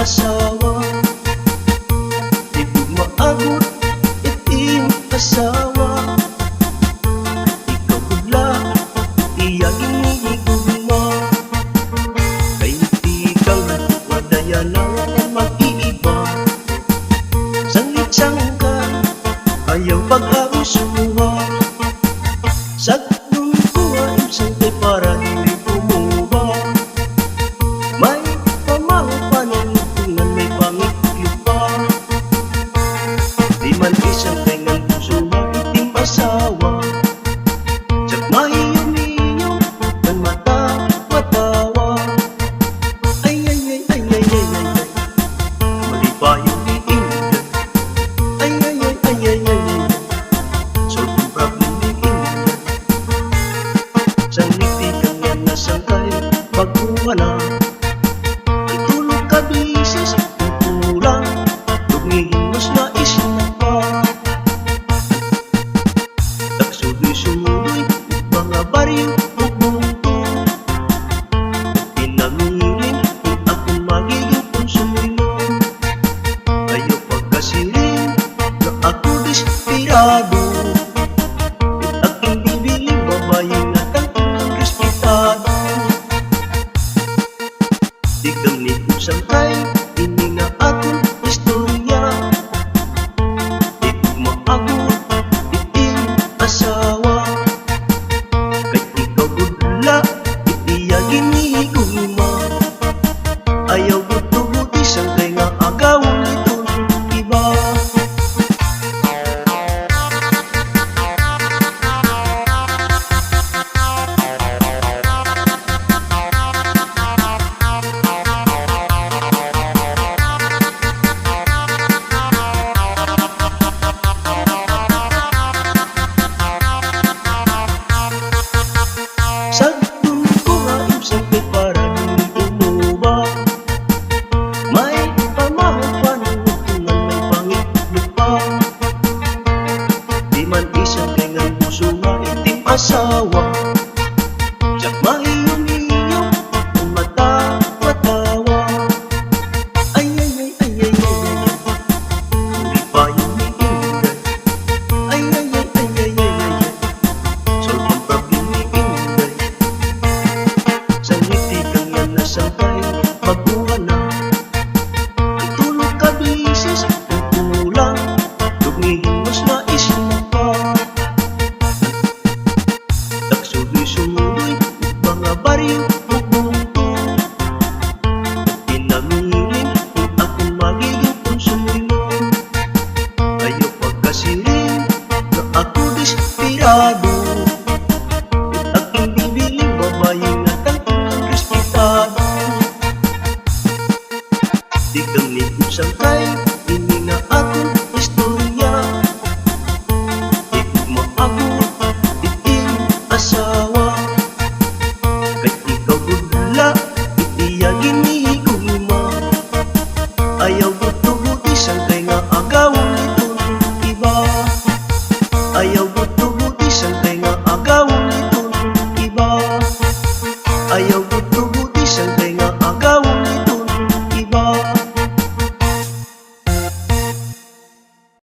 asawa. Di ko maagot iting asawa. Ikaw bigla iyagin igugma. Kay di ka nga wadaya lang mag-iiba. Sangit-sang ka ayaw pag-ausuha. Sagnong kuha imsang kay para hindi kumuha. May pamaho pa ng tungan may pangit pa. Di man isang kay ng puso itim asawa. Tsak mahiyong-hiyong ng mata matawa. Ay ay ay ay ay ay ay ay. Mali pa yung iinggan. Ay ay ay ay ay ay ay. Solve yung problem ni inggan. Sang ngiti kang yan nasangkay pagkuha na. Ang tulog ka bisis ang kulang. Lumihimos na isip pa. Tagsudoy-sudoy mga baryo pupunto. Pinamiling kung akong magiging konsumo. Ayaw pagkasiling na ako desperado. Aking bibiling babae na tangkang respetado. Di kang nipusang kay hindi nga akong istorya. Di ko maagot iting asawa. Kay ikaw budla itiyagin igugma. Ayaw buto-buti sang kay nga agawon itong iba. Sagnong kuha imsang kay para hindi kumuha. May pamaho pa ng tungan may pangit pa. Di man isang kay ng puso nga itim asawa. Tsak mahiyong-hiyong ang mata matawa. Ay ay ay ay ay ay ay. Hindi pa yung iinggan. Ay ay ay ay ay ay ay. Solve ang problem ni inggan. Sang ngiti kang yan nasangkay pagkuha na. Ang tulog ka bisis ang kulang. Lumihimos na isip pa. Tagsudoy-sudoy mga baryo pupunto. Pinamiling kung akong magiging konsumo. Ayaw pagkasiling na ako desperado. Aking bibiling babae na tangkang respetado. Di kang nipusang kay